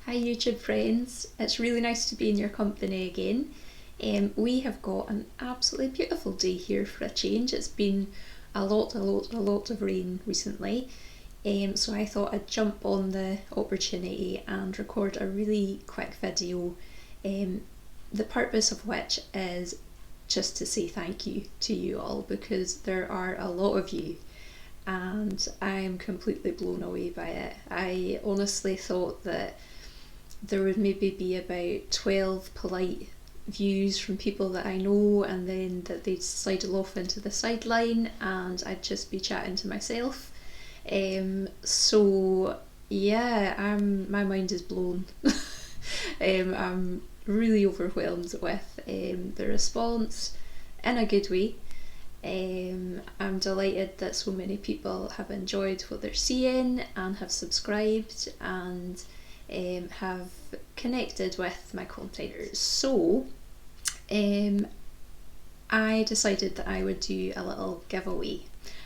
Hi YouTube friends, it's really nice to be in your company again. We have got an absolutely beautiful day here for a change. It's been a lot of rain recently, so I thought I'd jump on the opportunity and record a really quick video, the purpose of which is just to say thank you to you all, because there are a lot of you and I'm completely blown away by it. I honestly thought that there would maybe be about 12 polite views from people that I know, and then that they'd sidle off into the sideline and I'd just be chatting to myself. So yeah, my mind is blown. I'm really overwhelmed with the response in a good way. I'm delighted that so many people have enjoyed what they're seeing and have subscribed and have connected with my content. So I decided that I would do a little giveaway.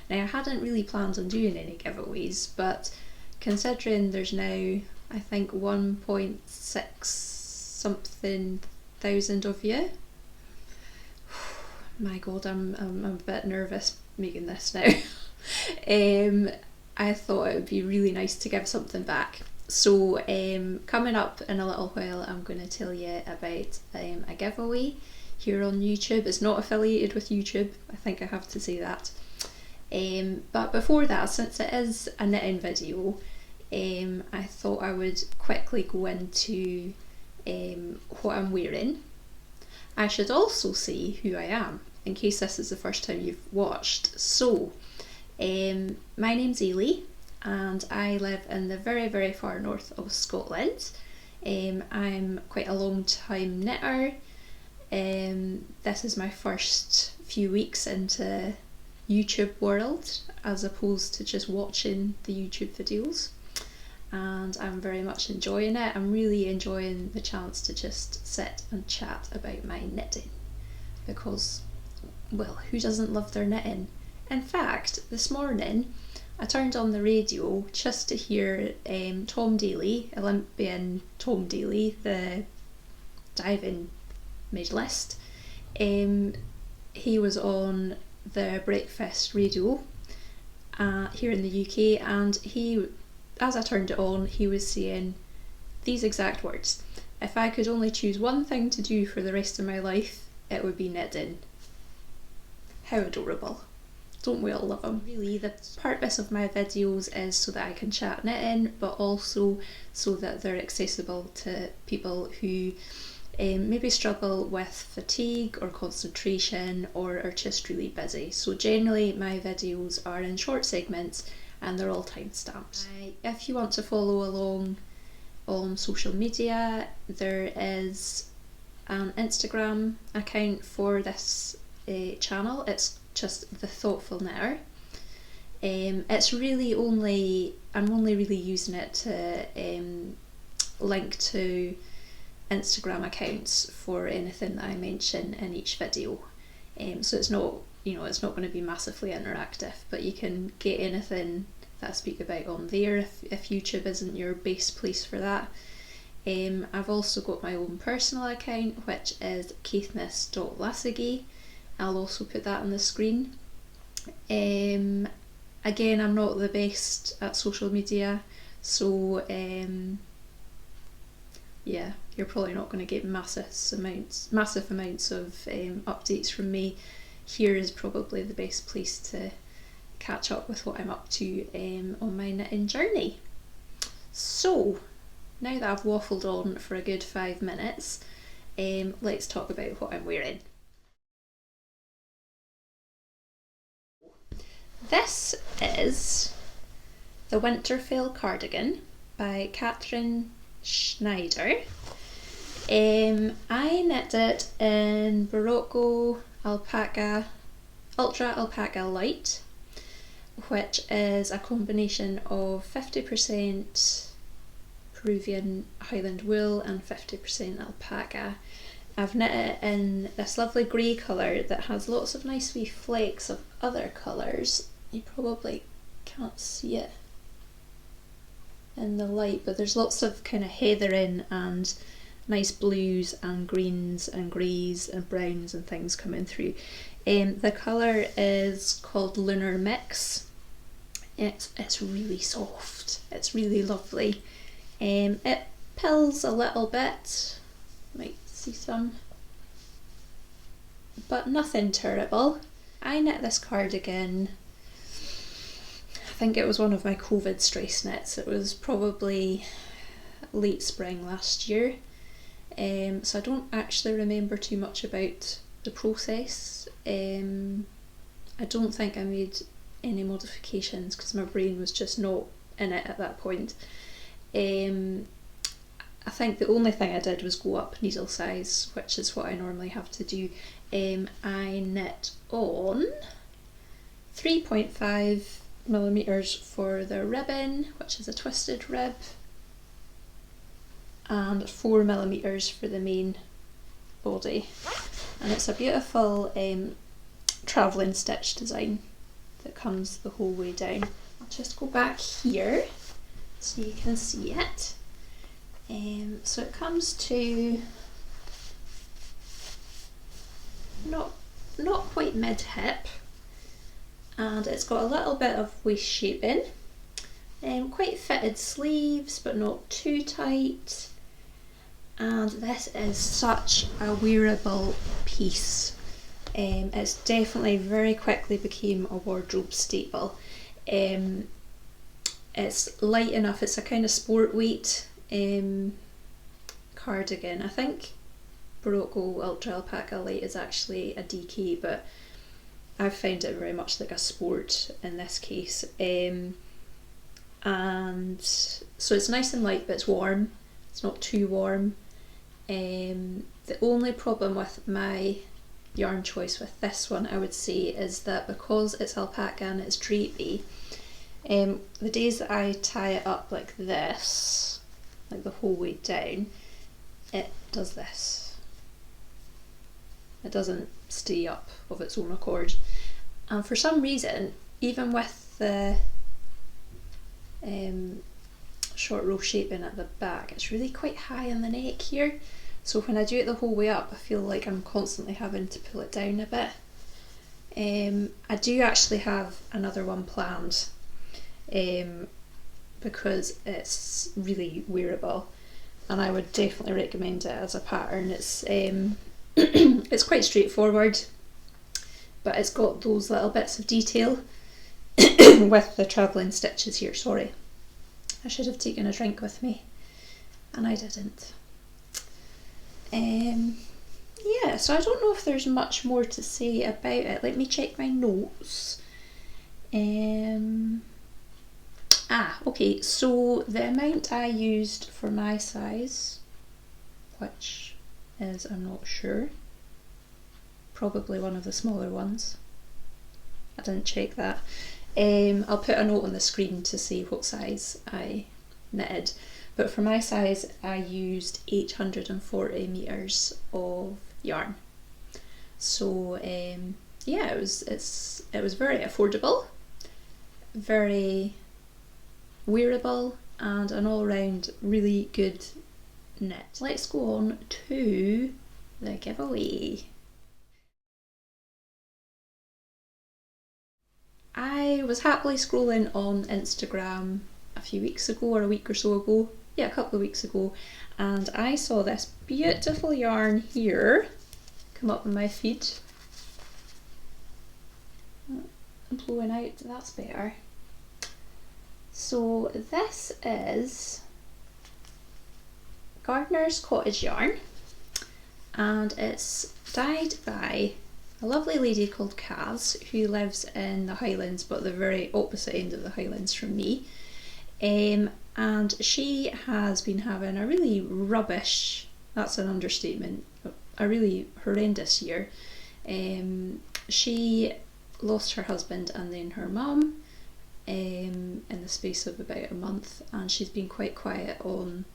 Now I hadn't really planned on doing any giveaways, but considering there's now I think 1.6 something thousand of you, my god, I'm a bit nervous making this now. I thought it would be really nice to give something back. So coming up in a little while, I'm going to tell you about a giveaway here on YouTube. It's not affiliated with YouTube, I think I have to say that. But before that, since it is a knitting video, I thought I would quickly go into what I'm wearing. I should also say who I am, in case this is the first time you've watched. So, my name's Ailey, and I live in the very far north of Scotland. I'm quite a long time knitter. This is my first few weeks into YouTube world, as opposed to just watching the YouTube videos, and I'm very much enjoying it. I'm really enjoying the chance to just sit and chat about my knitting, because, well, who doesn't love their knitting? In fact, this morning I turned on the radio just to hear Tom Daly, Olympian Tom Daly, the diving medalist. He was on the breakfast radio here in the UK, and he, as I turned it on, he was saying these exact words: if I could only choose one thing to do for the rest of my life, it would be knitting. How adorable. Don't we all love them? Really, the purpose of my videos is so that I can chat knitting, but also so that they're accessible to people who maybe struggle with fatigue or concentration, or are just really busy. So generally my videos are in short segments and they're all time-stamped. If you want to follow along on social media, there is an Instagram account for this channel. It's just The Thoughtful Knitter. It's really I'm only really using it to link to Instagram accounts for anything that I mention in each video. So it's not, it's not going to be massively interactive, but you can get anything that I speak about on there if YouTube isn't your base place for that. I've also got my own personal account, which is caithness.lassagie. I'll also put that on the screen. Again, I'm not the best at social media, so yeah, you're probably not going to get massive amounts of updates from me. Here is probably the best place to catch up with what I'm up to on my knitting journey. So now that I've waffled on for a good 5 minutes, let's talk about what I'm wearing. This is the Winterfell cardigan by Catherine Schneider. I knit it in Berroco Alpaca, Ultra Alpaca Light, which is a combination of 50% Peruvian Highland wool and 50% alpaca. I've knit it in this lovely grey colour that has lots of nice wee flakes of other colours. You probably can't see it. in the light, but there's lots of kind of heathering and nice blues and greens and greys and browns and things coming through. The colour is called Lunar Mix. It's really soft, it's really lovely. It pills a little bit, might see some, but nothing terrible. I knit this cardigan, I think it was one of my COVID stress knits. It was probably late spring last year, so I don't actually remember too much about the process. I don't think I made any modifications because my brain was just not in it at that point. I think the only thing I did was go up needle size, which is what I normally have to do. I knit on 3.5mm for the ribbon, which is a twisted rib, and 4mm for the main body. And it's a beautiful travelling stitch design that comes the whole way down. I'll just go back here so you can see it. So it comes to not quite mid-hip, and it's got a little bit of waist shaping, quite fitted sleeves but not too tight, and this is such a wearable piece. It's definitely very quickly became a wardrobe staple. It's light enough, it's a kind of sport weight cardigan. I think Berroco Ultra Alpaca Light is actually a DK, but I've found it very much like a sport in this case. And so it's nice and light, but it's warm. It's not too warm. The only problem with my yarn choice with this one, I would say, is that because it's alpaca and it's drapey, the days that I tie it up like this, like the whole way down, it does this. It doesn't stay up of its own accord. And for some reason, even with the short row shaping at the back, it's really quite high in the neck here. So when I do it the whole way up, I feel like I'm constantly having to pull it down a bit. I do actually have another one planned, because it's really wearable, and I would definitely recommend it as a pattern. It's it's quite straightforward, but it's got those little bits of detail with the travelling stitches here. Sorry, I should have taken a drink with me and I didn't. Yeah, so I don't know if there's much more to say about it. Let me check my notes. Okay, so the amount I used for my size, which is, I'm not sure, probably one of the smaller ones. I didn't check that. I'll put a note on the screen to see what size I knitted. But for my size, I used 840 meters of yarn. So yeah, it was very affordable, very wearable, and an all-round really good knit. Let's go on to the giveaway. I was happily scrolling on Instagram a few weeks ago, or a week or so ago, yeah, a couple of weeks ago, and I saw this beautiful yarn here come up in my feed. Blowing out, that's better. So this is Gardeners Cottage Yarn, and it's dyed by a lovely lady called Kades, who lives in the Highlands, but the very opposite end of the Highlands from me. And she has been having a really rubbish, that's an understatement, a really horrendous year. She lost her husband and then her mum in the space of about a month, and she's been quite quiet on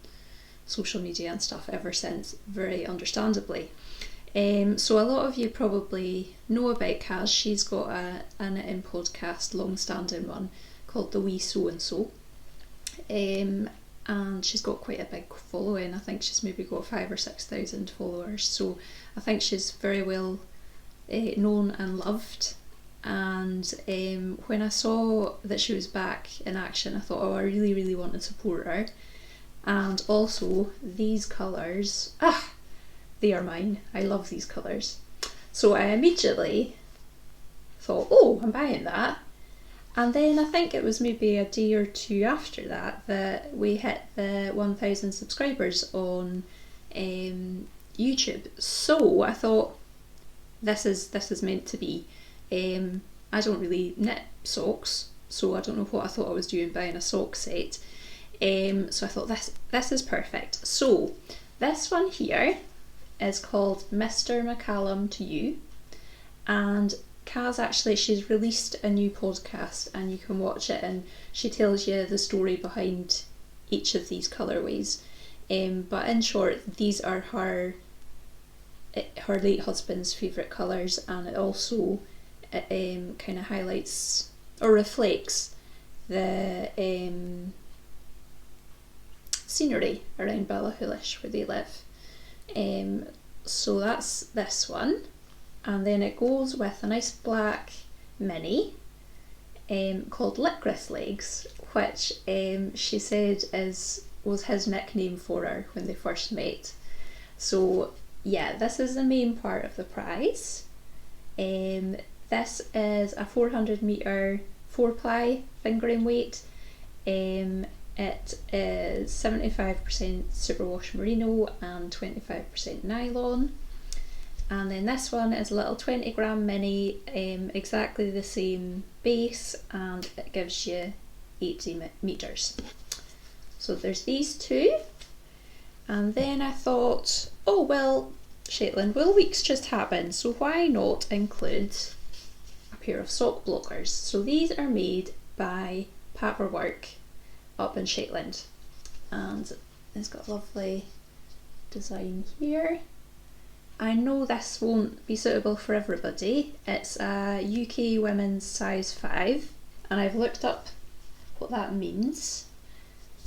social media and stuff ever since, very understandably. So a lot of you probably know about Kaz. She's got a knitting podcast, long-standing one, called The Wee So and So. and she's got quite a big following. I think she's maybe got 5,000 or 6,000 followers, so I think she's very well known and loved. And when I saw that she was back in action, I thought, oh, I really, really want to support her. And also, these colours, they are mine. I love these colours. So I immediately thought, oh, I'm buying that. And then I think it was maybe a day or two after that we hit the 1,000 subscribers on YouTube. So I thought, this is meant to be. I don't really knit socks, so I don't know what I thought I was doing buying a sock set. So I thought this is perfect. So this one here is called Mr. MacCallum to You, and Kaz actually, she's released a new podcast and you can watch it, and she tells you the story behind each of these colourways. But in short, these are her late husband's favourite colours, and it also kind of highlights or reflects the scenery around Ballachulish where they live. So that's this one, and then it goes with a nice black mini called Licorice Legs, which she said was his nickname for her when they first met. So yeah, this is the main part of the prize. This is a 400 metre 4-ply fingering weight. It is 75% superwash merino and 25% nylon. And then this one is a little 20 gram mini, exactly the same base, and it gives you 80 metres. So there's these two. And then I thought, oh well, Shetland Wool Week's just happened, so why not include a pair of sock blockers? So these are made by Paparwark up in Shetland, and it's got a lovely design here. I know this won't be suitable for everybody. It's a UK women's size 5, and I've looked up what that means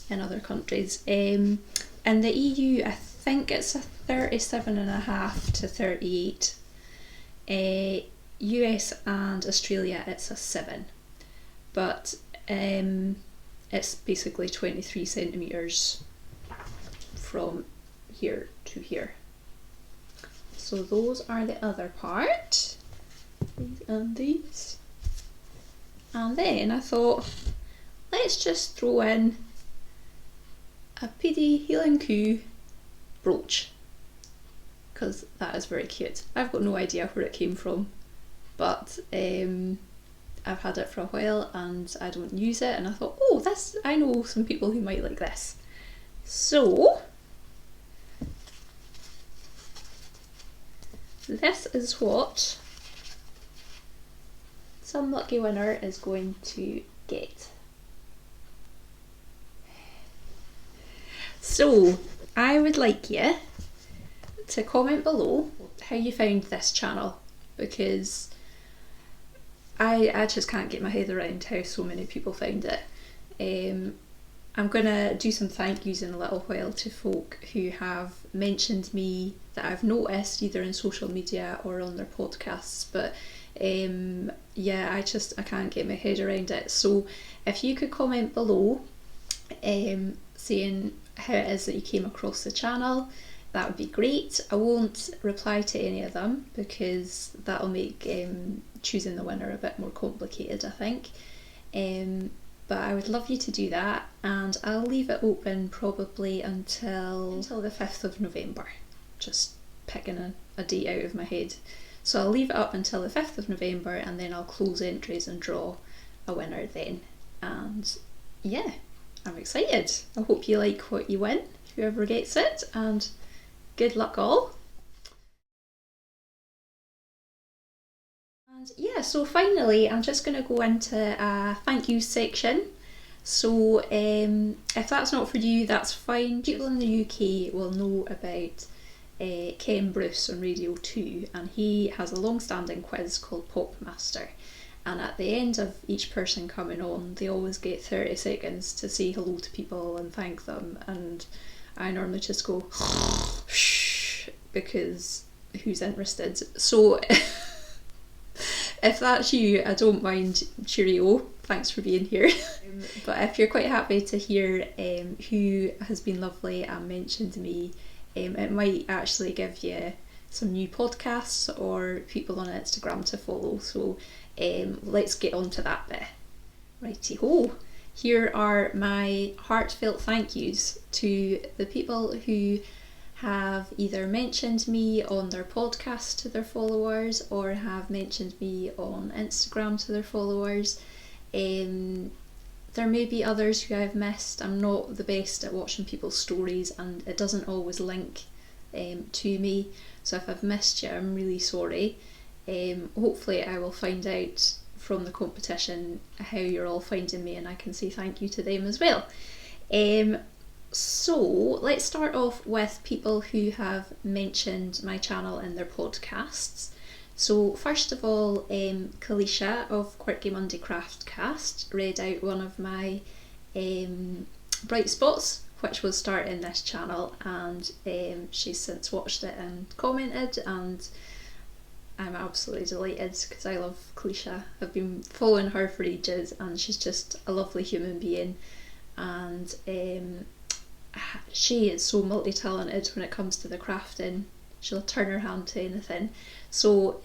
in other countries. In the EU, I think it's a 37.5 to 38. US and Australia, it's a 7. But it's basically 23 centimetres from here to here. So those are the other part, these and these. And then I thought, let's just throw in a PD Heilan Coo brooch, because that is very cute. I've got no idea where it came from, but I've had it for a while and I don't use it, and I thought, oh, I know some people who might like this. So this is what some lucky winner is going to get. So I would like you to comment below how you found this channel, because I just can't get my head around how so many people found it. I'm gonna do some thank yous in a little while to folk who have mentioned me that I've noticed either in social media or on their podcasts, but yeah, I can't get my head around it. So if you could comment below saying how it is that you came across the channel, that would be great. I won't reply to any of them because that'll make choosing the winner a bit more complicated, I think. But I would love you to do that, and I'll leave it open probably until the 5th of November. Just picking a date out of my head. So I'll leave it up until the 5th of November, and then I'll close entries and draw a winner then. And yeah, I'm excited. I hope you like what you win, whoever gets it, and good luck all. And yeah, so finally I'm just going to go into a thank you section. So if that's not for you, that's fine. People in the UK will know about Ken Bruce on Radio 2, and he has a long-standing quiz called Pop Master, and at the end of each person coming on, they always get 30 seconds to say hello to people and thank them, and I normally just go shh, because who's interested? So if that's you, I don't mind. Cheerio, thanks for being here. But if you're quite happy to hear who has been lovely and mentioned me, it might actually give you some new podcasts or people on Instagram to follow. So let's get on to that bit. Righty-ho. Here are my heartfelt thank yous to the people who have either mentioned me on their podcast to their followers or have mentioned me on Instagram to their followers. There may be others who I've missed. I'm not the best at watching people's stories and it doesn't always link to me, so if I've missed you, I'm really sorry. Hopefully I will find out from the competition how you're all finding me and I can say thank you to them as well. So let's start off with people who have mentioned my channel in their podcasts. So first of all, Kalisha of Quirky Monday Craftcast read out one of my bright spots, which was starting this channel, and she's since watched it and commented, and I'm absolutely delighted because I love Kalisha. I've been following her for ages and she's just a lovely human being, and she is so multi-talented when it comes to the crafting. She'll turn her hand to anything. So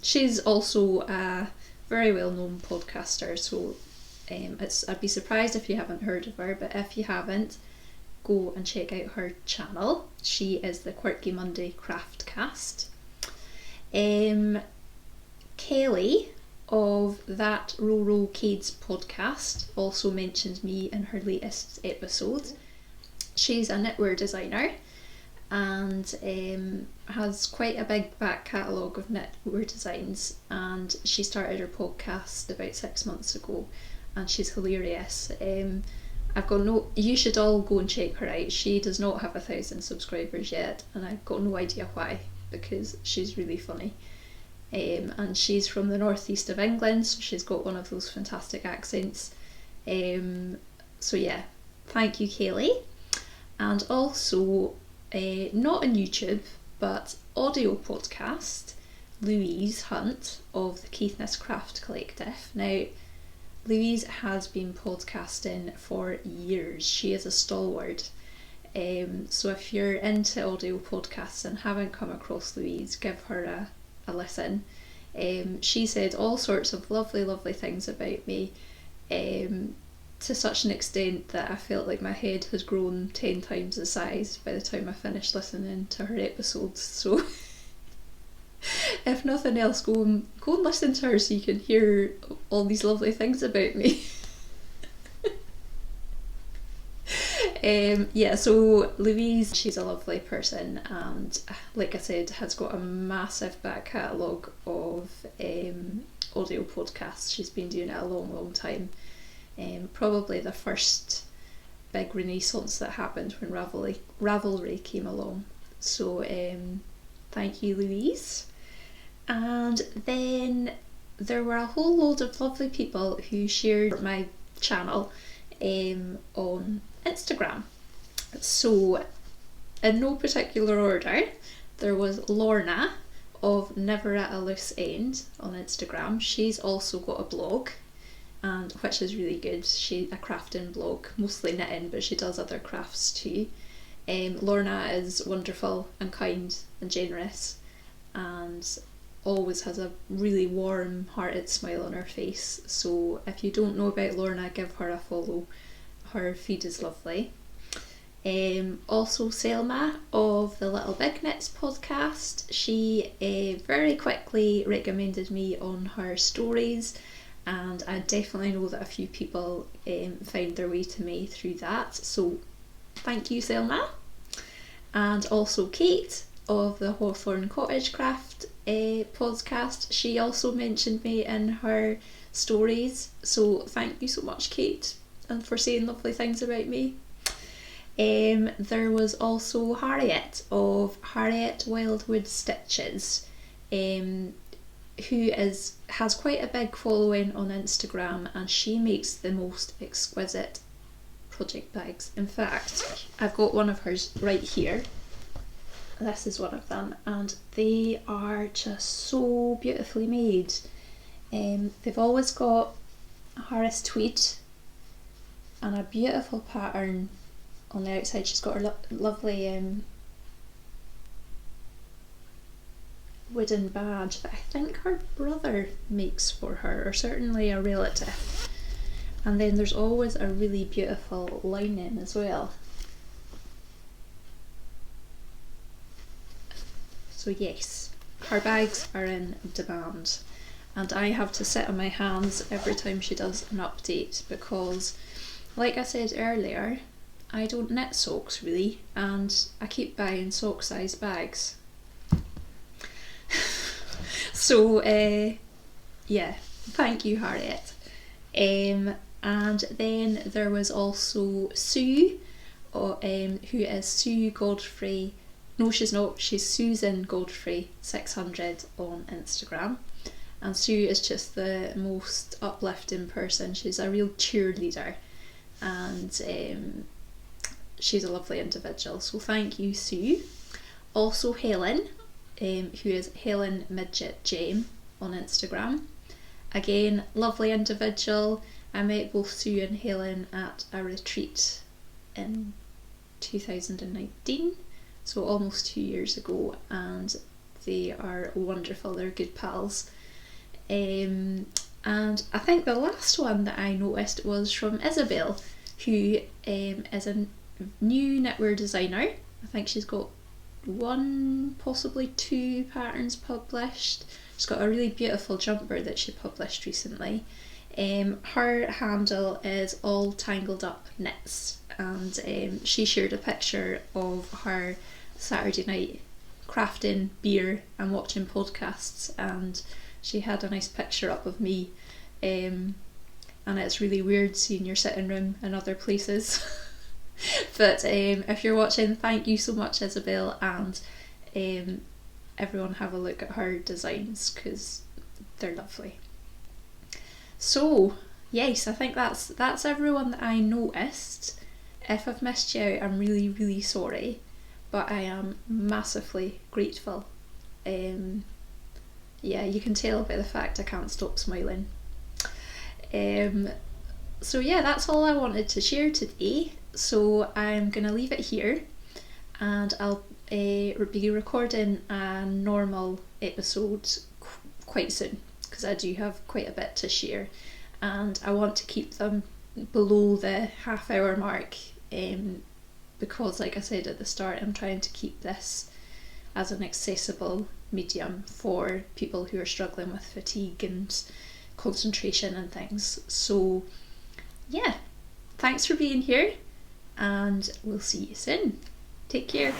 she's also a very well-known podcaster, so I'd be surprised if you haven't heard of her, but if you haven't, go and check out her channel. She is the Quirky Monday Craftcast. Kelly of That Roro Kades podcast also mentioned me in her latest episode. She's a knitwear designer and has quite a big back catalogue of knitwear designs, and she started her podcast about 6 months ago and she's hilarious. You should all go and check her out. She does not have 1,000 subscribers yet and I've got no idea why, because she's really funny. And she's from the northeast of England, so she's got one of those fantastic accents. So yeah, thank you, Kaylee. And also, not on YouTube, but audio podcast, Louise Hunt of the Caithness Craft Collective. Now, Louise has been podcasting for years. She is a stalwart. So if you're into audio podcasts and haven't come across Louise, give her a listen. She said all sorts of lovely things about me, to such an extent that I felt like my head has grown 10 times the size by the time I finished listening to her episodes. So if nothing else, go and listen to her so you can hear all these lovely things about me. So Louise, she's a lovely person and, like I said, has got a massive back catalogue of audio podcasts. She's been doing it a long time. Probably the first big renaissance that happened when Ravelry came along. So thank you, Louise. And then there were a whole load of lovely people who shared my channel on Instagram. So in no particular order, there was Lorna of Never at a Loose End on Instagram. She's also got a blog, and which is really good. She's a crafting blog, mostly knitting, but she does other crafts too. Lorna is wonderful and kind and generous and always has a really warm hearted smile on her face. So if you don't know about Lorna, give her a follow. Her feed is lovely. Also Selma of the Little Big Knits podcast. She very quickly recommended me on her stories, and I definitely know that a few people found their way to me through that, so thank you, Selma. And also Kate of the Hawthorne Cottage Craft podcast. She also mentioned me in her stories, so thank you so much, Kate, and for saying lovely things about me. There was also Harriet of Harriet Wildwood Stitches. who has quite a big following on Instagram, and she makes the most exquisite project bags. In fact, I've got one of hers right here. This is one of them, and they are just so beautifully made. They've always got a Harris tweed and a beautiful pattern on the outside. She's got her lovely wooden badge that I think her brother makes for her, or certainly a relative. And then there's always a really beautiful lining as well. So yes, her bags are in demand, and I have to sit on my hands every time she does an update because, like I said earlier, I don't knit socks really, and I keep buying sock size bags. So yeah, thank you, Harriet. And then there was also Sue, who is Sue Godfrey. No, she's not. She's Susan Godfrey 600 on Instagram. And Sue is just the most uplifting person. She's a real cheerleader, and she's a lovely individual. So thank you, Sue. Also Helen, who is Helen Midget Jam on Instagram. Again, lovely individual. I met both Sue and Helen at a retreat in 2019. So almost 2 years ago, and they are wonderful. They're good pals. And I think the last one that I noticed was from Isabelle, who is a new knitwear designer. I think she's got 1, possibly 2 patterns published. She's got a really beautiful jumper that she published recently. Her handle is All Tangled Up Knits, and she shared a picture of her Saturday night crafting beer and watching podcasts, and she had a nice picture up of me, and it's really weird seeing your sitting room in other places. But if you're watching, thank you so much, Isabelle, and everyone have a look at her designs because they're lovely. So yes, I think that's everyone that I noticed. If I've missed you out, I'm really, really sorry, but I am massively grateful. Yeah, you can tell by the fact I can't stop smiling. So yeah, that's all I wanted to share today. So I'm gonna leave it here, and I'll be recording a normal episode quite soon because I do have quite a bit to share, and I want to keep them below the half-hour mark, because like I said at the start, I'm trying to keep this as an accessible medium for people who are struggling with fatigue and concentration and things. So yeah, thanks for being here, and we'll see you soon. Take care.